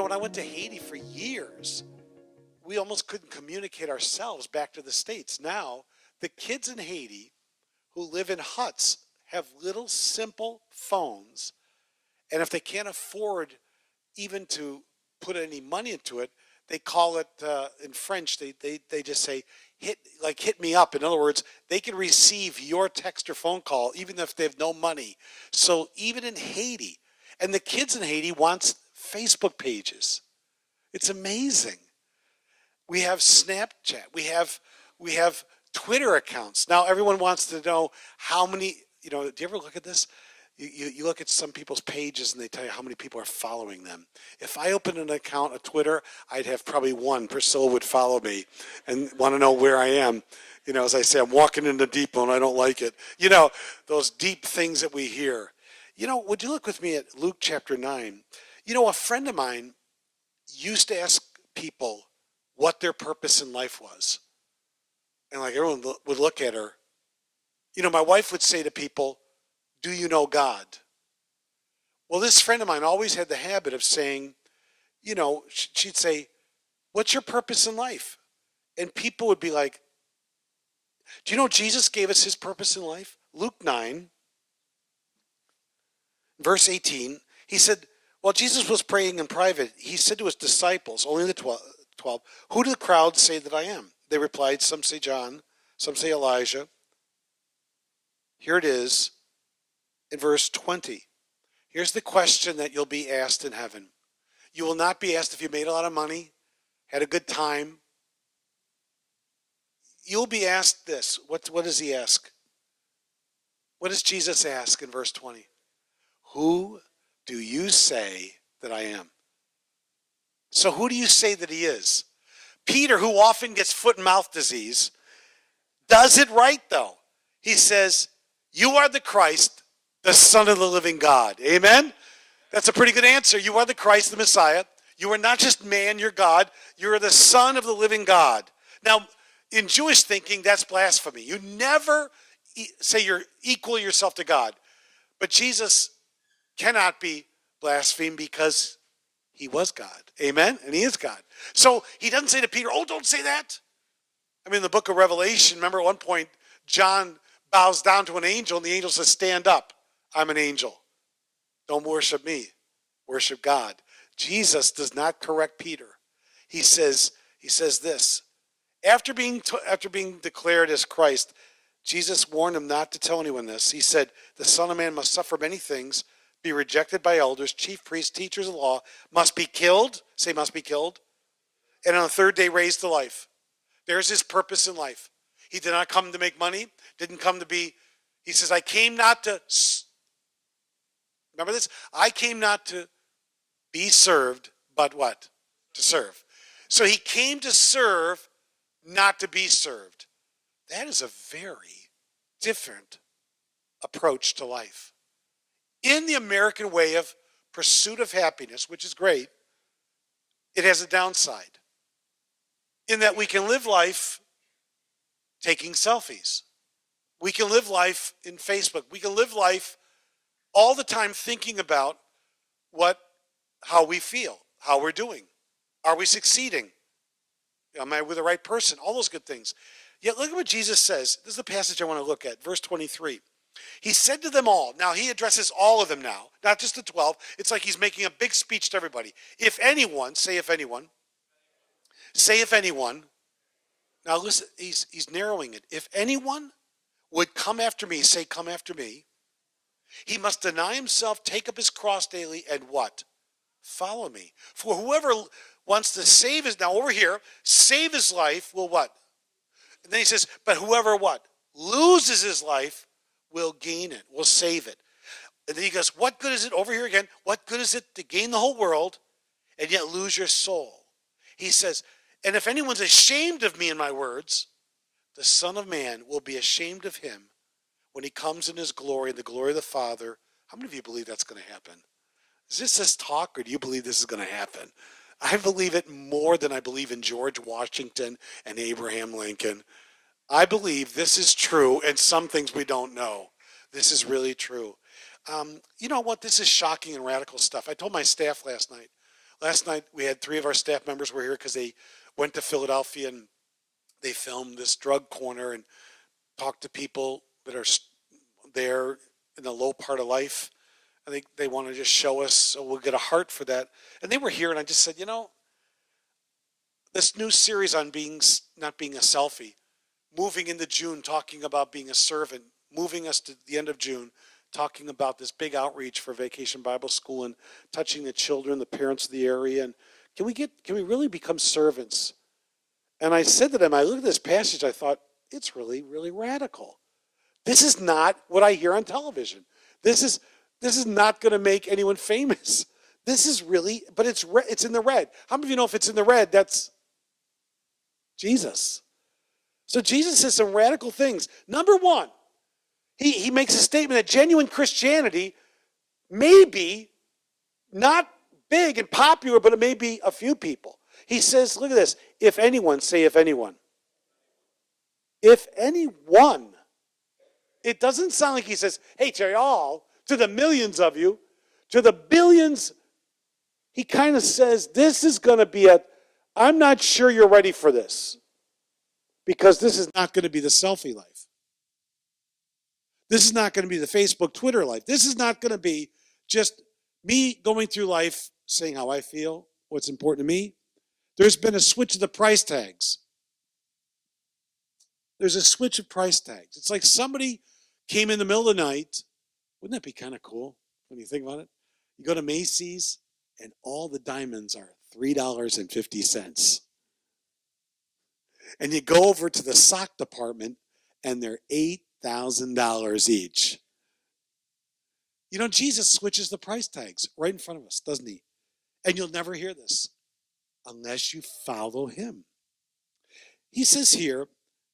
When I went to Haiti for years, we almost couldn't communicate ourselves back to the States. Now, the kids in Haiti who live in huts have little simple phones, and if they can't afford even to put any money into it, they call it in French. They just say hit me up. In other words, they can receive your text or phone call even if they have no money. So even in Haiti, and the kids in Haiti want Facebook pages. It's amazing. We have Snapchat. We have Twitter accounts. Now everyone wants to know how many. Do you ever look at this? You look at some people's pages and they tell you how many people are following them. If I opened an account on Twitter, I'd have probably one. Priscilla would follow me and want to know where I am. As I say, I'm walking in the deep end, I don't like it. Those deep things that we hear. Would you look with me at Luke chapter 9? A friend of mine used to ask people what their purpose in life was. And like everyone would look at her. My wife would say to people, do you know God? Well, this friend of mine always had the habit of saying, she'd say, what's your purpose in life? And people would be like, do you know Jesus gave us his purpose in life? Luke 9, verse 18, he said, while Jesus was praying in private, he said to his disciples, only the 12, who do the crowd say that I am? They replied, some say John, some say Elijah. Here it is in verse 20. Here's the question that you'll be asked in heaven. You will not be asked if you made a lot of money, had a good time. You'll be asked this. What does he ask? What does Jesus ask in verse 20? Who do you say that I am? So who do you say that he is? Peter, who often gets foot and mouth disease, does it right though. He says, you are the Christ, the Son of the living God. Amen? That's a pretty good answer. You are the Christ, the Messiah. You are not just man, you're God. You are the Son of the living God. Now, in Jewish thinking, that's blasphemy. You never say you're equal yourself to God. But Jesus cannot be blasphemed because he was God. Amen? And he is God. So he doesn't say to Peter, oh, don't say that. In the book of Revelation, remember at one point, John bows down to an angel, and the angel says, stand up. I'm an angel. Don't worship me. Worship God. Jesus does not correct Peter. He says this. After being declared as Christ, Jesus warned him not to tell anyone this. He said, the Son of Man must suffer many things, be rejected by elders, chief priests, teachers of the law, must be killed, say must be killed, and on the third day raised to life. There's his purpose in life. He did not come to make money, didn't come to be, he says, I came not to, remember this? I came not to be served, but what? To serve. So he came to serve, not to be served. That is a very different approach to life. In the American way of pursuit of happiness, which is great, it has a downside. In that we can live life taking selfies. We can live life in Facebook. We can live life all the time thinking about how we feel, how we're doing. Are we succeeding? Am I with the right person? All those good things. Yet look at what Jesus says. This is the passage I want to look at, verse 23. He said to them all, now he addresses all of them now, not just the 12. It's like he's making a big speech to everybody. If anyone, say if anyone. Now listen, he's narrowing it. If anyone would come after me, say come after me, he must deny himself, take up his cross daily, and what? Follow me. For whoever wants to save save his life will what? And then he says, but whoever what? Loses his life will gain it, will save it. And then he goes, what good is it, over here again, what good is it to gain the whole world and yet lose your soul? He says, and if anyone's ashamed of me and my words, the Son of Man will be ashamed of him when he comes in his glory and the glory of the Father. How many of you believe that's going to happen? Is this talk, or do you believe this is going to happen? I believe it more than I believe in George Washington and Abraham Lincoln. I believe this is true, and some things we don't know. This is really true. You know what? This is shocking and radical stuff. I told my staff last night, last night we had 3 of our staff members were here because they went to Philadelphia and they filmed this drug corner and talked to people that are there in the low part of life. I think they want to just show us, so we'll get a heart for that. And they were here, and I just said, this new series on not being a selfie, moving into June, talking about being a servant, moving us to the end of June, talking about this big outreach for Vacation Bible School and touching the children, the parents of the area, and can we really become servants? And I said to them, I looked at this passage, I thought, it's really, really radical. This is not what I hear on television. This is not going to make anyone famous. This is really, but it's in the red. How many of you know if it's in the red, that's Jesus? So Jesus says some radical things. Number one, he makes a statement that genuine Christianity may be not big and popular, but it may be a few people. He says, look at this, if anyone, say if anyone. If anyone. It doesn't sound like he says, hey, to all, to the millions of you, to the billions. He kind of says, this is going to be I'm not sure you're ready for this. Because this is not going to be the selfie life. This is not going to be the Facebook, Twitter life. This is not going to be just me going through life saying how I feel, what's important to me. There's been a switch of the price tags. There's a switch of price tags. It's like somebody came in the middle of the night. Wouldn't that be kind of cool when you think about it? You go to Macy's and all the diamonds are $3.50. And you go over to the sock department and they're $8,000 each. Jesus switches the price tags right in front of us, doesn't he? And you'll never hear this unless you follow him. He says here,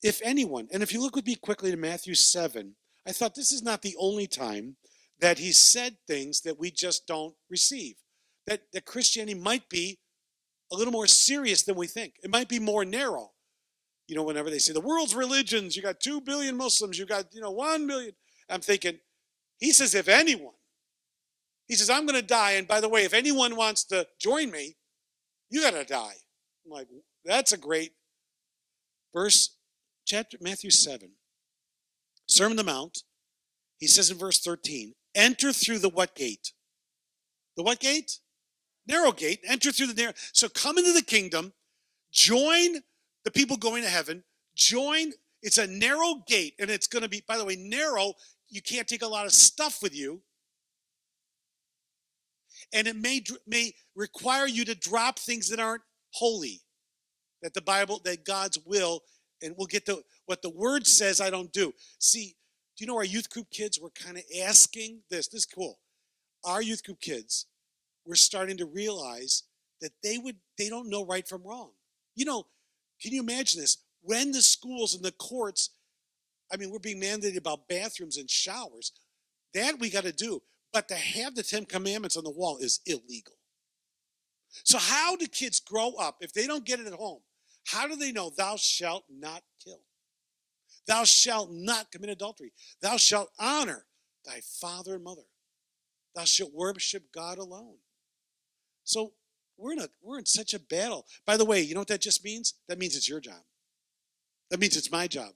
if anyone, and if you look with me quickly to Matthew 7, I thought this is not the only time that he said things that we just don't receive. That Christianity might be a little more serious than we think. It might be more narrow. Whenever they say the world's religions, you got 2 billion Muslims, you got, 1 billion. I'm thinking, he says, if anyone, he says, I'm going to die. And by the way, if anyone wants to join me, you got to die. I'm like, that's a great verse. Matthew 7, Sermon on the Mount. He says in verse 13, enter through the what gate? The what gate? Narrow gate. Enter through the narrow. So come into the kingdom, join the people going to heaven, it's a narrow gate, and it's going to be, by the way, narrow, you can't take a lot of stuff with you, and it may require you to drop things that aren't holy, that the Bible, that God's will, and we'll get to what the word says I don't do. See, do you know our youth group kids were kind of asking this is cool. Our youth group kids were starting to realize that they don't know right from wrong. Can you imagine this? When the schools and the courts, we're being mandated about bathrooms and showers. That we got to do. But to have the 10 Commandments on the wall is illegal. So how do kids grow up if they don't get it at home? How do they know thou shalt not kill? Thou shalt not commit adultery. Thou shalt honor thy father and mother. Thou shalt worship God alone. So we're in such a battle. By the way, you know what that just means? That means it's your job. That means it's my job.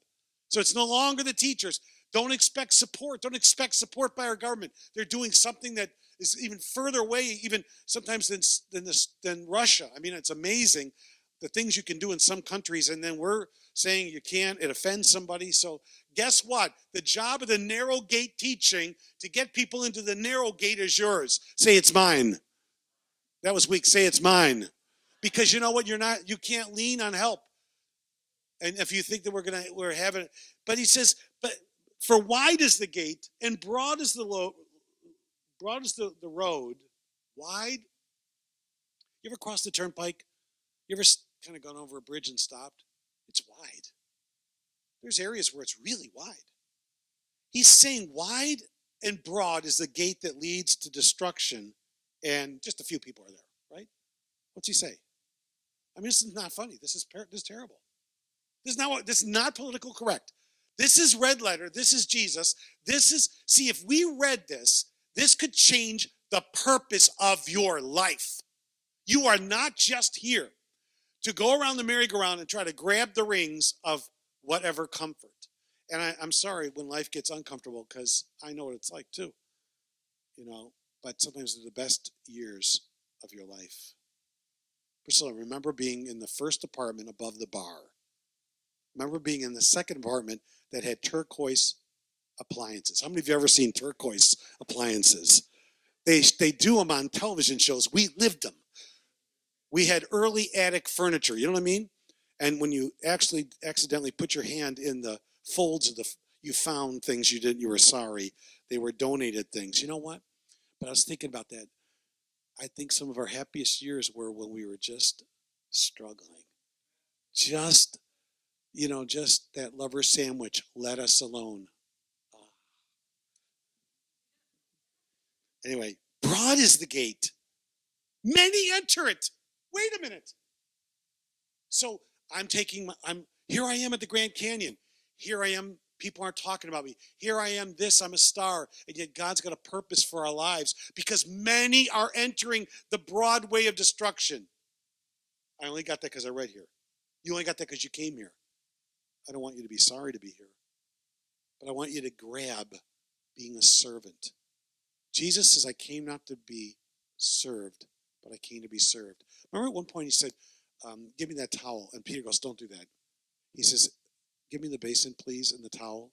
So it's no longer the teachers. Don't expect support. Don't expect support by our government. They're doing something that is even further away, even sometimes than Russia. It's amazing the things you can do in some countries, and then we're saying you can't. It offends somebody. So guess what? The job of the narrow gate teaching to get people into the narrow gate is yours. Say it's mine. That was weak. Say it's mine. Because you know what? You can't lean on help. And if you think that we're having it, but he says, but for wide is the gate and broad is the road. Wide. You ever crossed the turnpike? You ever kind of gone over a bridge and stopped? It's wide. There's areas where it's really wide. He's saying wide and broad is the gate that leads to destruction, and just a few people are there, right? What's he say? This is not funny. This is terrible. This is not political correct. This is red letter. This is Jesus. See, if we read this, this could change the purpose of your life. You are not just here to go around the merry-go-round and try to grab the rings of whatever comfort. And I'm sorry when life gets uncomfortable, because I know what it's like too. But sometimes they're the best years of your life. Priscilla, remember being in the first apartment above the bar. Remember being in the second apartment that had turquoise appliances. How many of you ever seen turquoise appliances? They do them on television shows. We lived them. We had early attic furniture. You know what I mean? And when you actually accidentally put your hand in the folds of you found things you were sorry. They were donated things. You know what? But I was thinking about that. I think some of our happiest years were when we were just struggling. Just that lover sandwich, let us alone. Anyway, broad is the gate. Many enter it. Wait a minute. So here I am at the Grand Canyon. Here I am. People aren't talking about me. Here I am, I'm a star. And yet God's got a purpose for our lives because many are entering the broad way of destruction. I only got that because I read here. You only got that because you came here. I don't want you to be sorry to be here. But I want you to grab being a servant. Jesus says, I came not to be served, but I came to be served. Remember at one point he said, give me that towel. And Peter goes, don't do that. He says, give me the basin, please, and the towel.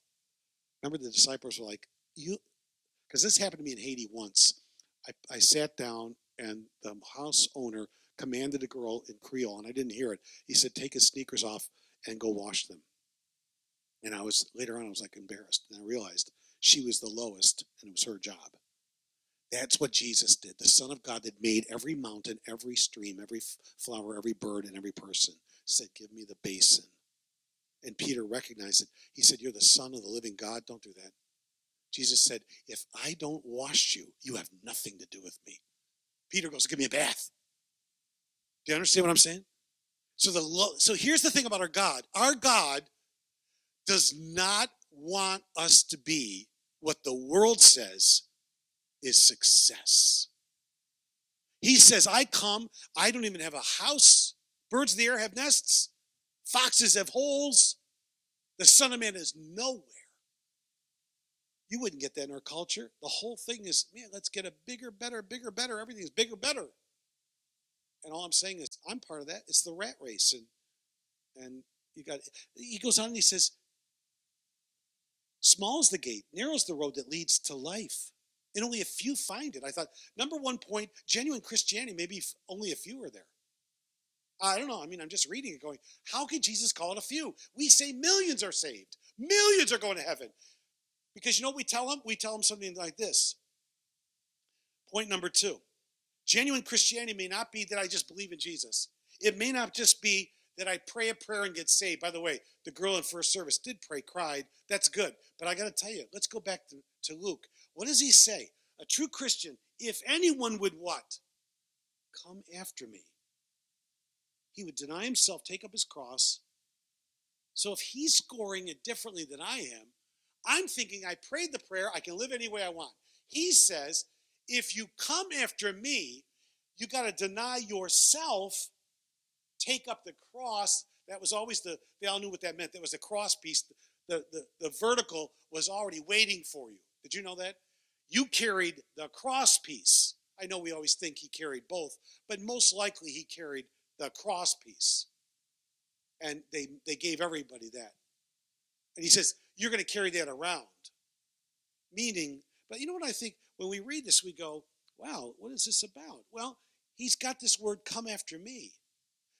Remember the disciples were like, because this happened to me in Haiti once. I sat down and the house owner commanded a girl in Creole, and I didn't hear it. He said, take his sneakers off and go wash them. And later on, I was like embarrassed. And I realized she was the lowest and it was her job. That's what Jesus did. The Son of God that made every mountain, every stream, every flower, every bird, and every person said, give me the basin. And Peter recognized it. He said, you're the Son of the living God. Don't do that. Jesus said, if I don't wash you, you have nothing to do with me. Peter goes, give me a bath. Do you understand what I'm saying? So here's the thing about our God. Our God does not want us to be what the world says is success. He says, I don't even have a house. Birds of the air have nests. Foxes have holes. The Son of Man is nowhere. You wouldn't get that in our culture. The whole thing is, man, let's get a bigger, better, bigger, better. Everything is bigger, better. And all I'm saying is, I'm part of that. It's the rat race. And he goes on and he says, small is the gate, narrow is the road that leads to life. And only a few find it. I thought, number one point, genuine Christianity, maybe only a few are there. I don't know. I mean, I'm just reading it going, how can Jesus call it a few? We say millions are saved. Millions are going to heaven. Because you know what we tell them? We tell them something like this. Point number 2. Genuine Christianity may not be that I just believe in Jesus. It may not just be that I pray a prayer and get saved. By the way, the girl in first service did pray, cried. That's good. But I got to tell you, let's go back to Luke. What does he say? A true Christian, if anyone would what? Come after me. He would deny himself, take up his cross. So if he's scoring it differently than I am, I'm thinking I prayed the prayer, I can live any way I want. He says, if you come after me, you got to deny yourself, take up the cross. That was always they all knew what that meant. That was the cross piece. The vertical was already waiting for you. Did you know that? You carried the cross piece. I know we always think he carried both, but most likely he carried the cross piece. And they gave everybody that. And he says, you're going to carry that around. Meaning, but you know what I think? When we read this, we go, wow, what is this about? Well, he's got this word, come after me.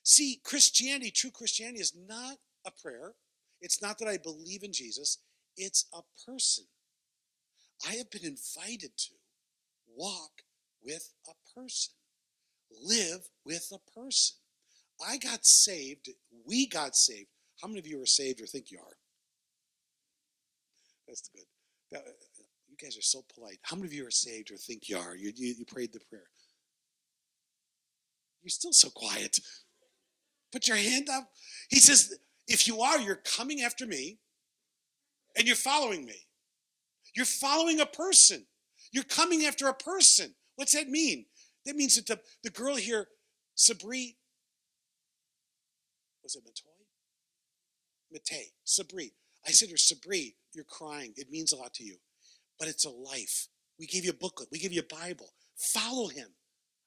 See, Christianity, true Christianity is not a prayer. It's not that I believe in Jesus. It's a person. I have been invited to walk with a person, live with a person. I got saved. We got saved. How many of you are saved or think you are? That's good. You guys are so polite. How many of you are saved or think you are? You prayed the prayer. You're still so quiet. Put your hand up. He says, if you are, you're coming after me and you're following me. You're following a person. You're coming after a person. What's that mean? That means that the girl here, Sabri, was it Matoy? Matei, Sabri. I said to her, Sabri, you're crying. It means a lot to you, but it's a life. We gave you a booklet. We give you a Bible. Follow him.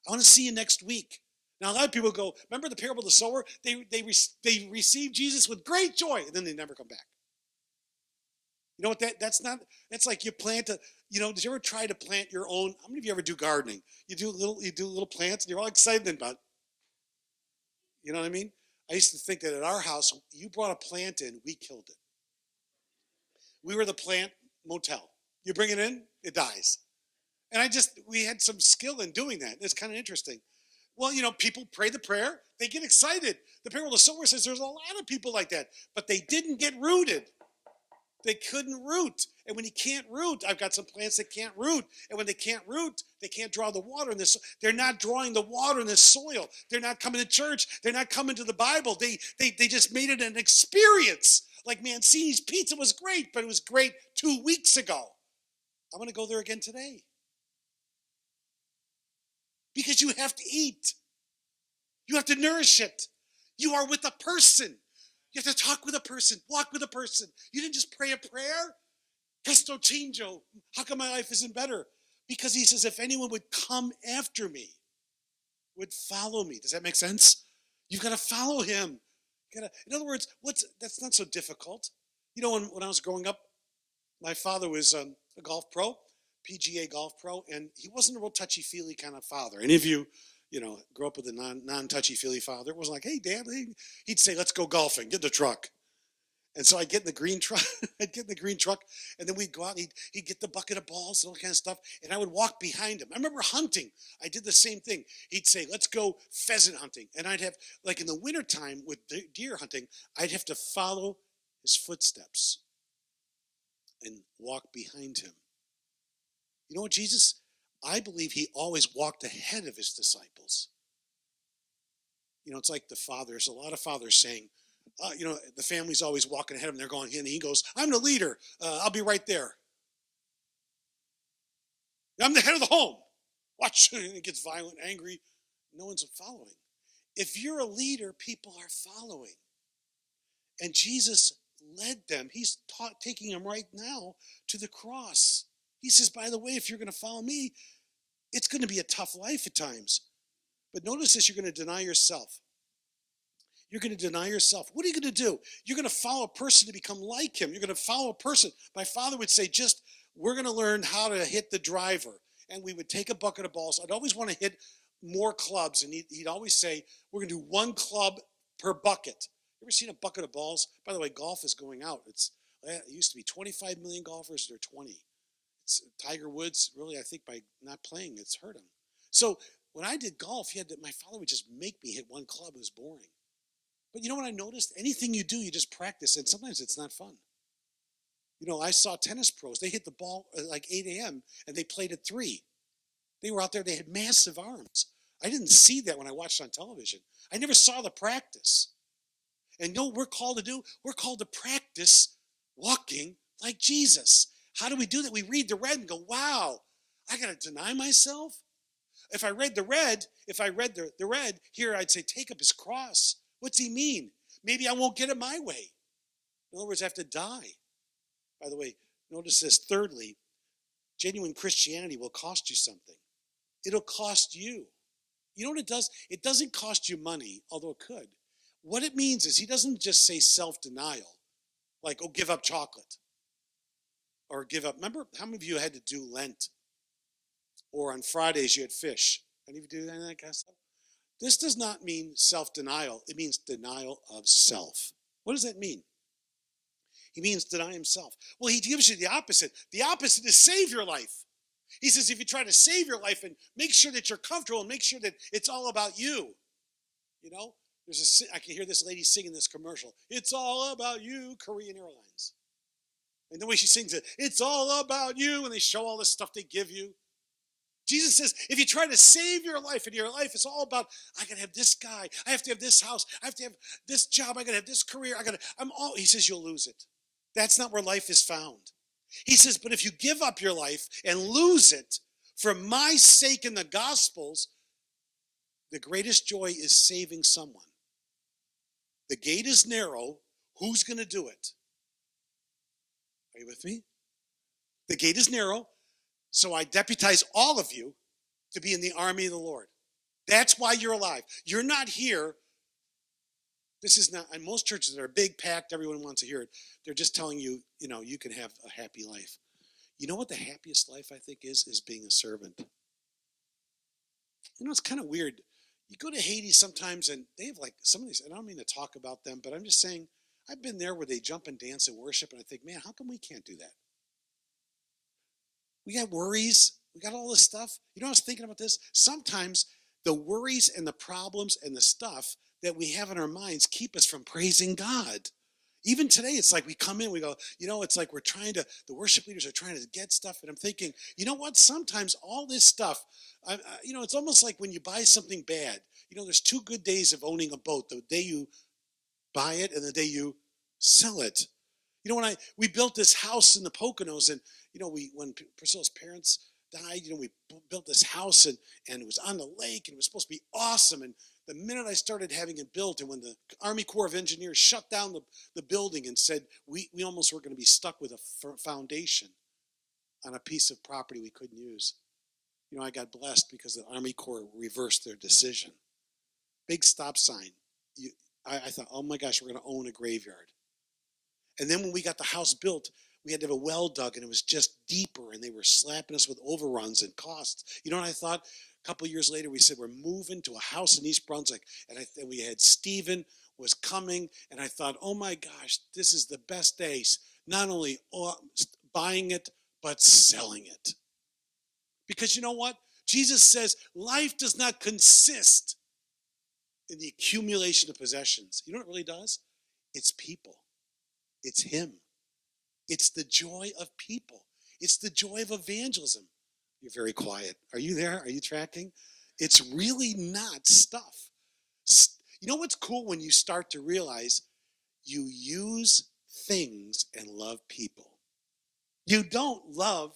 I want to see you next week. Now, a lot of people go, remember the parable of the sower? They receive Jesus with great joy, and then they never come back. You know what? That's like you plant a, did you ever try to plant your own? How many of you ever do gardening? You do little plants, and you're all excited about, you know what I mean? I used to think that at our house, you brought a plant in, we killed it. We were the plant motel. You bring it in, it dies. And we had some skill in doing that. It's kind of interesting. Well, people pray the prayer. They get excited. The parable of the sower says there's a lot of people like that, but they didn't get rooted. They couldn't root. And when you can't root, I've got some plants that can't root. And when they can't root, they can't draw the water in this. They're not drawing the water in this soil. They're not coming to church. They're not coming to the Bible. They just made it an experience. Like Mancini's pizza was great, but it was great 2 weeks ago. I want to go there again today. Because you have to eat. You have to nourish it. You are with a person. You have to talk with a person, walk with a person. You didn't just pray a prayer. Questo changio. How come my life isn't better? Because he says, if anyone would come after me, would follow me. Does that make sense? You've got to follow him. In other words, that's not so difficult. When I was growing up, my father was a golf pro, PGA golf pro, and he wasn't a real touchy-feely kind of father. Any of you, grew up with a non-touchy-feely father? It wasn't like, hey, Dad, he'd say, let's go golfing, get in the truck. And so I'd get in the green truck, and then we'd go out, and he'd get the bucket of balls and all kind of stuff, and I would walk behind him. I remember hunting. I did the same thing. He'd say, let's go pheasant hunting. And I'd have, like in the wintertime with deer hunting, I'd have to follow his footsteps and walk behind him. You know what, Jesus? I believe he always walked ahead of his disciples. It's like the fathers, a lot of fathers saying, the family's always walking ahead of him. They're going, and he goes, I'm the leader. I'll be right there. I'm the head of the home. Watch. And it gets violent, angry. No one's following. If you're a leader, people are following. And Jesus led them. He's taking them right now to the cross. He says, by the way, if you're going to follow me, it's going to be a tough life at times. But notice this, you're going to deny yourself. You're going to deny yourself. What are you going to do? You're going to follow a person to become like him. You're going to follow a person. My father would say, we're going to learn how to hit the driver. And we would take a bucket of balls. I'd always want to hit more clubs. And he'd always say, we're going to do one club per bucket. You ever seen a bucket of balls? By the way, golf is going out. It used to be 25 million golfers. They're 20. Tiger Woods, really, I think by not playing, it's hurt him. So when I did golf, my father would just make me hit one club. It was boring. But you know what I noticed? Anything you do, you just practice, and sometimes it's not fun. I saw tennis pros. They hit the ball at like 8 a.m., and they played at 3. They were out there. They had massive arms. I didn't see that when I watched on television. I never saw the practice. And what we're called to do? We're called to practice walking like Jesus. How do we do that? We read the red and go, wow, I got to deny myself? If I read the red, here I'd say, take up his cross. What's he mean? Maybe I won't get it my way. In other words, I have to die. By the way, notice this. Thirdly, genuine Christianity will cost you something. It'll cost you. You know what it does? It doesn't cost you money, although it could. What it means is he doesn't just say self-denial, like, give up chocolate. Or give up. Remember, how many of you had to do Lent? Or on Fridays you had fish. Any of you do that kind of stuff? This does not mean self-denial. It means denial of self. What does that mean? He means deny himself. Well, he gives you the opposite. The opposite is save your life. He says if you try to save your life and make sure that you're comfortable and make sure that it's all about you. I can hear this lady singing this commercial. It's all about you, Korean Airlines. And the way she sings it, it's all about you, and they show all this stuff they give you. Jesus says, if you try to save your life, and your life is all about, I got to have this guy, I have to have this house, I have to have this job, I got to have this career, he says you'll lose it. That's not where life is found. He says, but if you give up your life and lose it for my sake in the Gospels, The greatest joy is saving someone. The gate is narrow. Who's going to do it? Are you with me? The gate is narrow, so I deputize all of you to be in the army of the Lord. That's why you're alive. You're not here. This is not, in most churches that are big, packed, everyone wants to hear it. They're just telling you, you can have a happy life. You know what the happiest life, I think, is being a servant. It's kind of weird. You go to Haiti sometimes, and they have like some of these, and I don't mean to talk about them, but I'm just saying, I've been there where they jump and dance and worship, and I think, man, how come we can't do that? We got worries. We got all this stuff. I was thinking about this. Sometimes the worries and the problems and the stuff that we have in our minds keep us from praising God. Even today, it's like we come in, we go, it's like the worship leaders are trying to get stuff. And I'm thinking, you know what? Sometimes all this stuff, it's almost like when you buy something bad. There's 2 good days of owning a boat: the day you buy it and the day you sell it. When we built this house in the Poconos, and when Priscilla's parents died, we built this house, and it was on the lake, and it was supposed to be awesome. And the minute I started having it built, and when the Army Corps of Engineers shut down the building and said we almost were going to be stuck with a foundation on a piece of property we couldn't use, I got blessed because the Army Corps reversed their decision. Big stop sign. I thought, oh my gosh, we're going to own a graveyard. And then when we got the house built, we had to have a well dug, and it was just deeper, and they were slapping us with overruns and costs. You know what I thought? A couple of years later, we said, we're moving to a house in East Brunswick. And we had Stephen was coming, and I thought, oh my gosh, this is the best days. Not only buying it, but selling it. Because you know what? Jesus says life does not consist in the accumulation of possessions. You know what it really does? It's people. It's him. It's the joy of people. It's the joy of evangelism. You're very quiet. Are you there? Are you tracking? It's really not stuff. You know what's cool when you start to realize you use things and love people. You don't love,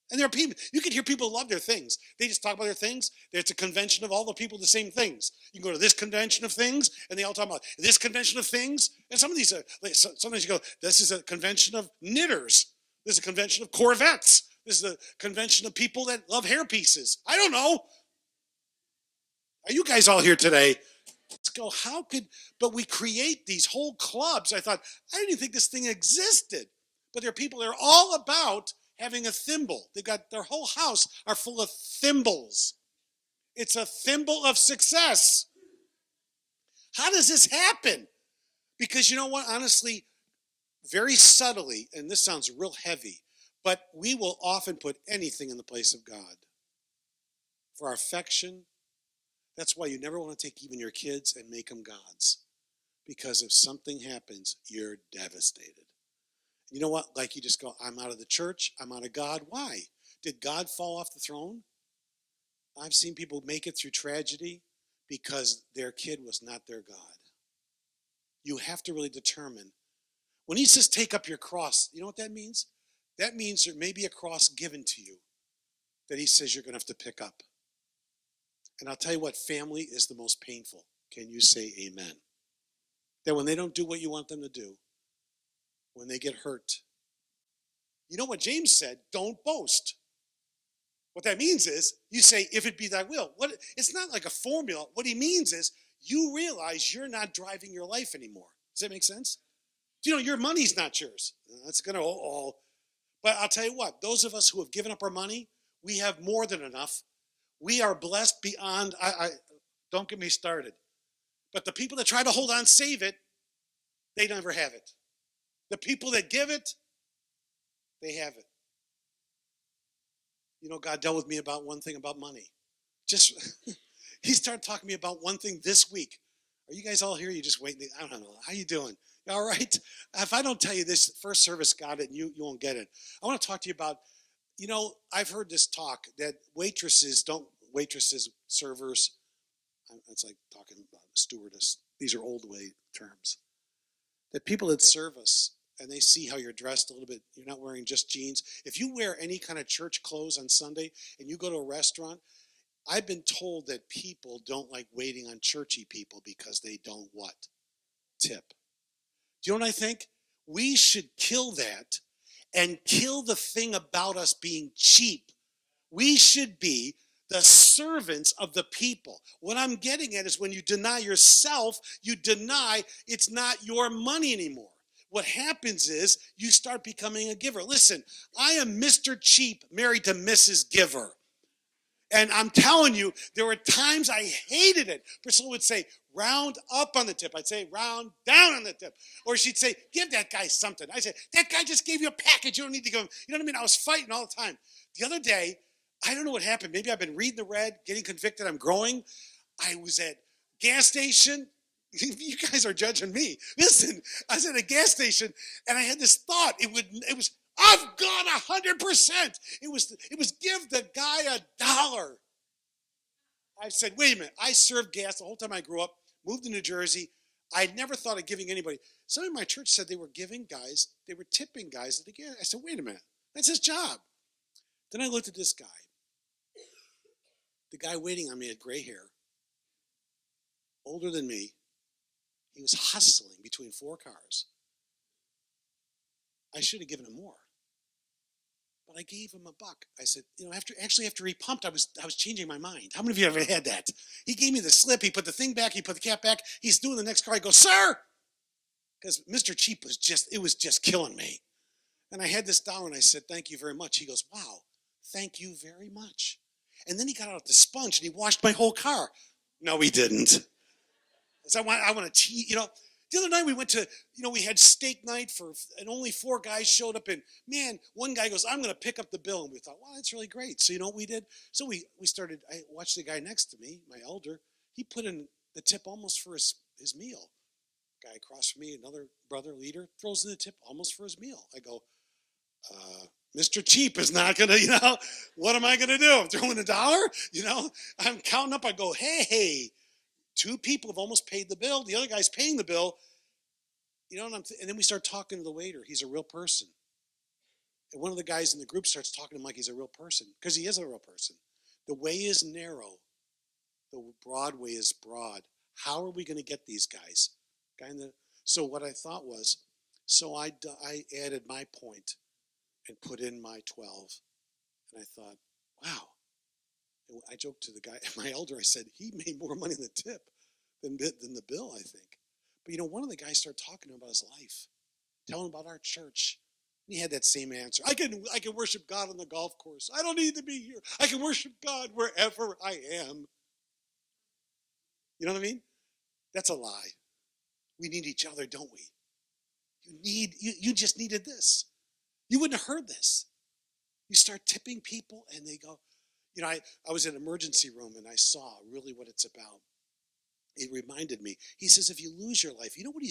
and there are people, you can hear people love their things. They just talk about their things. It's a convention of all the people, the same things. You can go to this convention of things, and they all talk about this convention of things. And some of these, sometimes you go, this is a convention of knitters. This is a convention of Corvettes. This is a convention of people that love hair pieces. I don't know. Are you guys all here today? Let's go, but we create these whole clubs. I thought, I didn't even think this thing existed. But there are people that are all about having a thimble. They got their whole house are full of thimbles. It's a thimble of success. How does this happen? Because you know what? Honestly, very subtly, and this sounds real heavy, but we will often put anything in the place of God. For our affection, that's why you never want to take even your kids and make them gods. Because if something happens, you're devastated. You know what? Like you just go, I'm out of the church. I'm out of God. Why? Did God fall off the throne? I've seen people make it through tragedy because their kid was not their God. You have to really determine. When he says take up your cross, you know what that means? That means there may be a cross given to you that he says you're going to have to pick up. And I'll tell you what, family is the most painful. Can you say amen? That when they don't do what you want them to do, when they get hurt. You know what James said? Don't boast. What that means is you say, if it be thy will. It's not like a formula. What he means is you realize you're not driving your life anymore. Does that make sense? Your money's not yours. That's going to But I'll tell you what, those of us who have given up our money, we have more than enough. We are blessed beyond, don't get me started. But the people that try to hold on, save it, they never have it. The people that give it, they have it. God dealt with me about one thing about money. He started talking to me about one thing this week. Are you guys all here? You just waiting? I don't know. How you doing? All right. If I don't tell you this, first service got it, and you won't get it. I want to talk to you about, I've heard this talk that waitresses, servers, it's like talking about stewardess. These are old way terms. That people that serve us, and they see how you're dressed a little bit, you're not wearing just jeans. If you wear any kind of church clothes on Sunday and you go to a restaurant, I've been told that people don't like waiting on churchy people because they don't what? Tip. Do you know what I think? We should kill that and kill the thing about us being cheap. We should be the servants of the people. What I'm getting at is when you deny yourself, you deny it's not your money anymore. What happens is you start becoming a giver. Listen, I am Mr. Cheap married to Mrs. Giver. And I'm telling you, there were times I hated it. Priscilla would say, round up on the tip. I'd say, round down on the tip. Or she'd say, give that guy something. I said, that guy just gave you a package. You don't need to give him. You know what I mean? I was fighting all the time. The other day, I don't know what happened. Maybe I've been reading the red, getting convicted. I'm growing. I was at gas station. You guys are judging me. Listen, I was at a gas station, and I had this thought. It was I've gone 100%. It was give the guy $1. I said, wait a minute. I served gas the whole time I grew up, moved to New Jersey. I never thought of giving anybody. Somebody in my church said they were giving guys, they were tipping guys at the gas. I said, wait a minute. That's his job. Then I looked at this guy. The guy waiting on me had gray hair, older than me. He was hustling between 4 cars. I should have given him more. But I gave him $1. I said, after he pumped, I was changing my mind. How many of you ever had that? He gave me the slip. He put the thing back. He put the cap back. He's doing the next car. I go, sir, because Mr. Cheap was just killing me. And I had this $1, and I said, thank you very much. He goes, wow, thank you very much. And then he got out the sponge and he washed my whole car. No, he didn't. So I want to cheat, The other night we went to, we had steak night and only 4 guys showed up. And man, one guy goes, I'm going to pick up the bill. And we thought, wow, that's really great. So you know what we did? So we started, I watched the guy next to me, my elder. He put in the tip almost for his meal. Guy across from me, another brother leader, throws in the tip almost for his meal. I go, Mr. Cheap is not going to, what am I going to do? I'm throwing $1? I'm counting up. I go, hey, 2 people have almost paid the bill. The other guy's paying the bill. And then we start talking to the waiter. He's a real person. And one of the guys in the group starts talking to him like he's a real person, because he is a real person. The way is narrow. The broad way is broad. How are we going to get these guys? So what I thought was, I added my point and put in my 12. And I thought, wow. And I joked to the guy, my elder, I said, he made more money in the tip than the bill, I think. But one of the guys started talking to him about his life, telling him about our church. And he had that same answer. I can worship God on the golf course. I don't need to be here. I can worship God wherever I am. You know what I mean? That's a lie. We need each other, don't we? You just needed this. You wouldn't have heard this. You start tipping people and they go, I was in an emergency room and I saw really what it's about. It reminded me. He says, if you lose your life, you know what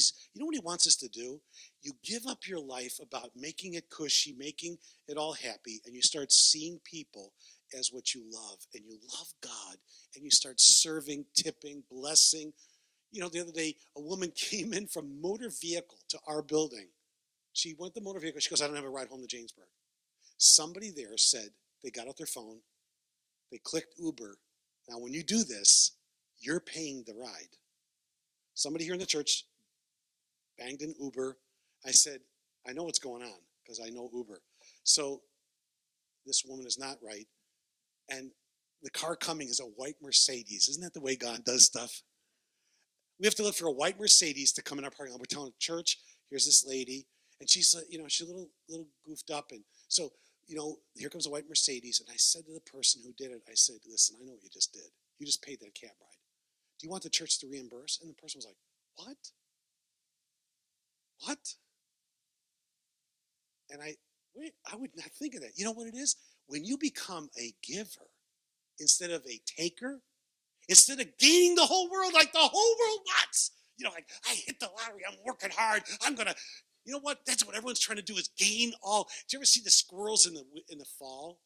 he wants us to do? You give up your life about making it cushy, making it all happy, and you start seeing people as what you love, and you love God, and you start serving, tipping, blessing. The other day, a woman came in from motor vehicle to our building. She went the motor vehicle. She goes, I don't have a ride home to Jamesburg. Somebody there said they got out their phone, they clicked Uber. Now, when you do this, you're paying the ride. Somebody here in the church banged in Uber. I said, I know what's going on because I know Uber. So this woman is not right. And the car coming is a white Mercedes. Isn't that the way God does stuff? We have to look for a white Mercedes to come in our parking lot. We're telling the church, here's this lady. And she's, she's a little goofed up. And so, here comes a white Mercedes. And I said to the person who did it, I said, listen, I know what you just did. You just paid that cab ride. Do you want the church to reimburse? And the person was like, what? What? And I would not think of that. You know what it is? When you become a giver instead of a taker, instead of gaining the whole world like the whole world wants, like I hit the lottery, I'm working hard, I'm going to, you know what? That's what everyone's trying to do is gain all. Did you ever see the squirrels in the fall?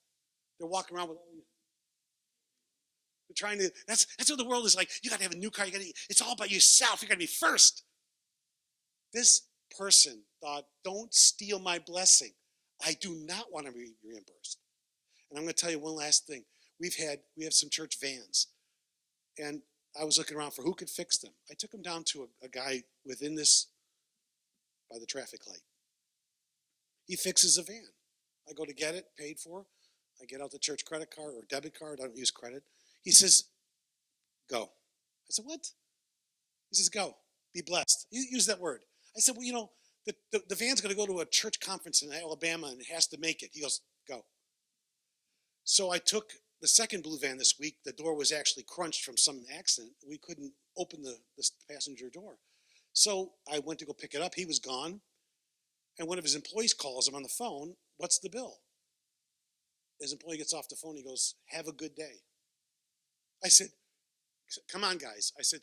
They're walking around with all these. They're trying to, that's what the world is like. You got to have a new car. It's all about yourself. You got to be first. This person thought, don't steal my blessing. I do not want to be reimbursed. And I'm going to tell you one last thing. we have some church vans, and I was looking around for who could fix them. I took them down to a guy within this by the traffic light. He fixes a van. I go to get it, paid for. I get out the church credit card or debit card. I don't use credit. He says, go. I said, what? He says, go. Be blessed. He used that word. I said, well, the van's going to go to a church conference in Alabama and it has to make it. He goes, go. So I took the second blue van this week. The door was actually crunched from some accident. We couldn't open the passenger door. So I went to go pick it up. He was gone. And one of his employees calls him on the phone. What's the bill? His employee gets off the phone. He goes, have a good day. I said, come on, guys. I said,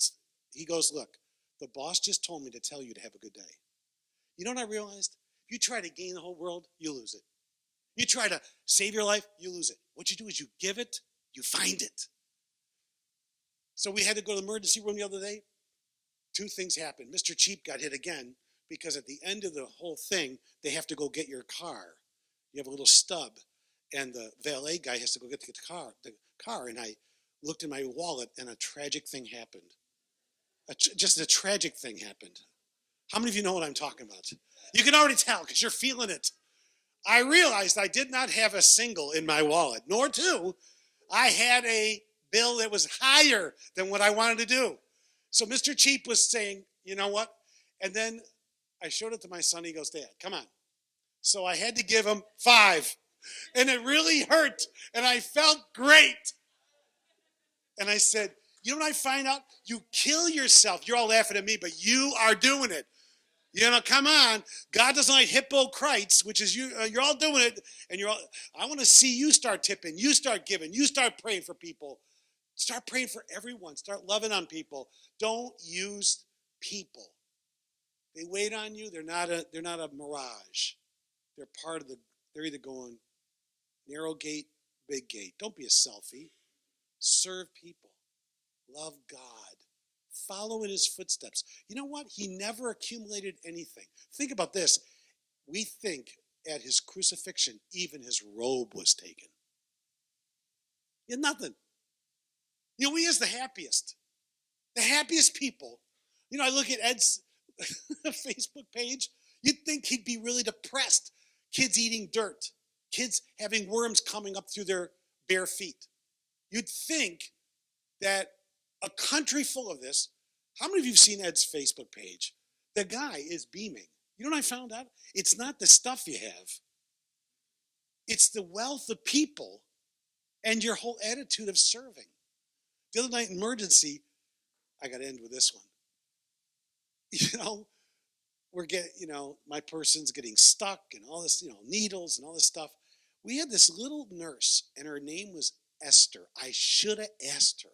he goes, look, the boss just told me to tell you to have a good day. You know what I realized? If you try to gain the whole world, you lose it. You try to save your life, you lose it. What you do is you give it, you find it. So we had to go to the emergency room the other day. Two things happened. Mr. Cheap got hit again because at the end of the whole thing, they have to go get your car. You have a little stub, and the valet guy has to go get the car. And I looked in my wallet, and a tragic thing happened. Just a tragic thing happened. How many of you know what I'm talking about? You can already tell because you're feeling it. I realized I did not have a single in my wallet, nor two. I had a bill that was higher than what I wanted to do. So Mr. Cheap was saying, you know what? And then I showed it to my son. He goes, Dad, come on. So I had to give him 5. And it really hurt. And I felt great. And I said, you know what I find out? You kill yourself. You're all laughing at me, but you are doing it. Come on. God doesn't like hypocrites, which is you. You're all doing it, and I want to see you start tipping. You start giving. You start praying for people. Start praying for everyone. Start loving on people. Don't use people. They wait on you. They're not a mirage. They're part of they're either going narrow gate, big gate. Don't be a selfie. Serve people. Love God. Follow in his footsteps. You know what? He never accumulated anything. Think about this. We think at his crucifixion, even his robe was taken. He had nothing. He is the happiest. The happiest people. I look at Ed's Facebook page. You'd think he'd be really depressed. Kids eating dirt. Kids having worms coming up through their bare feet. You'd think that a country full of this. How many of you have seen Ed's Facebook page? The guy is beaming. You know what I found out? It's not the stuff you have. It's the wealth of people and your whole attitude of serving. The other night in emergency, I got to end with this one. My person's getting stuck and all this, needles and all this stuff. We had this little nurse and her name was Esther. I should have asked her.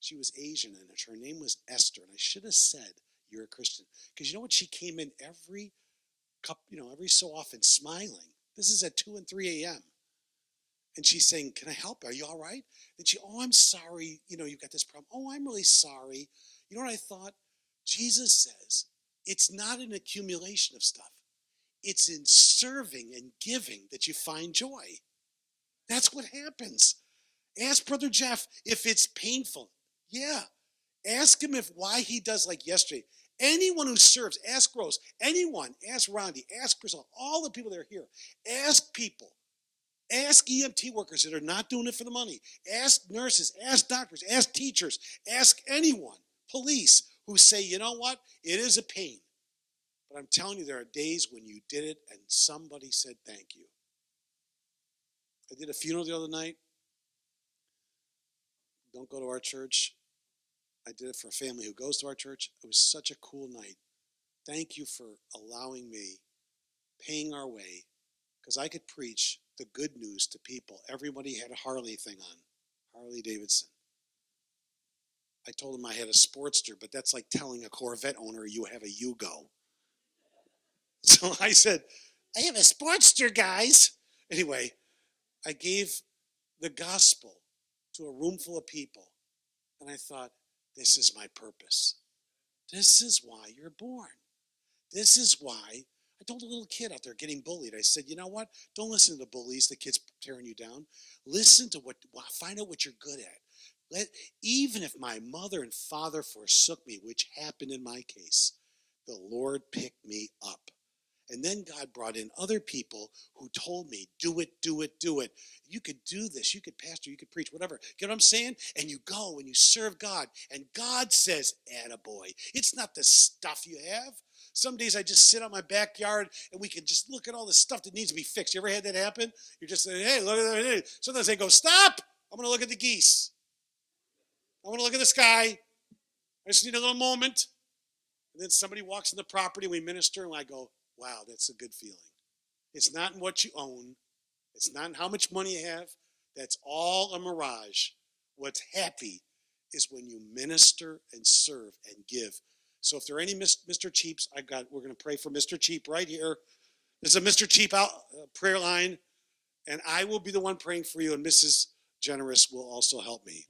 She was Asian and her name was Esther. And I should have said, you're a Christian. Because you know what? She came in every so often smiling. This is at 2 and 3 a.m. And she's saying, can I help? Are you all right? And I'm sorry. You've got this problem. Oh, I'm really sorry. You know what I thought? Jesus says, it's not an accumulation of stuff. It's in serving and giving that you find joy. That's what happens. Ask Brother Jeff if it's painful. Yeah. Ask him why he does like yesterday. Anyone who serves, ask Rose. Anyone, ask Rondi, ask Priscilla, all the people that are here. Ask people. Ask EMT workers that are not doing it for the money. Ask nurses, ask doctors, ask teachers, ask anyone, police, who say, you know what, it is a pain. But I'm telling you, there are days when you did it and somebody said thank you. I did a funeral the other night. Don't go to our church. I did it for a family who goes to our church. It was such a cool night. Thank you for allowing me, paying our way, because I could preach the good news to people. Everybody had a Harley thing on, Harley Davidson. I told him I had a Sportster, but that's like telling a Corvette owner you have a Yugo. So I said, I have a Sportster, guys. Anyway, I gave the gospel to a room full of people, and I thought, this is my purpose. This is why you're born. This is why I told a little kid out there getting bullied, I said, you know what? Don't listen to the bullies, the kids tearing you down. Listen to find out what you're good at. Even if my mother and father forsook me, which happened in my case, the Lord picked me up. And then God brought in other people who told me, do it, do it, do it. You could do this. You could pastor, you could preach, whatever. Get what I'm saying? And you go and you serve God. And God says, attaboy. It's not the stuff you have. Some days I just sit on my backyard and we can just look at all the stuff that needs to be fixed. You ever had that happen? You're just saying, hey, look at that. Sometimes they go, stop. I'm going to look at the geese. I want to look at the sky. I just need a little moment. And then somebody walks in the property, we minister, and I go, wow, that's a good feeling. It's not in what you own. It's not in how much money you have. That's all a mirage. What's happy is when you minister and serve and give. So if there are any Mr. Cheaps, we're going to pray for Mr. Cheap right here. There's a Mr. Cheap prayer line, and I will be the one praying for you, and Mrs. Generous will also help me.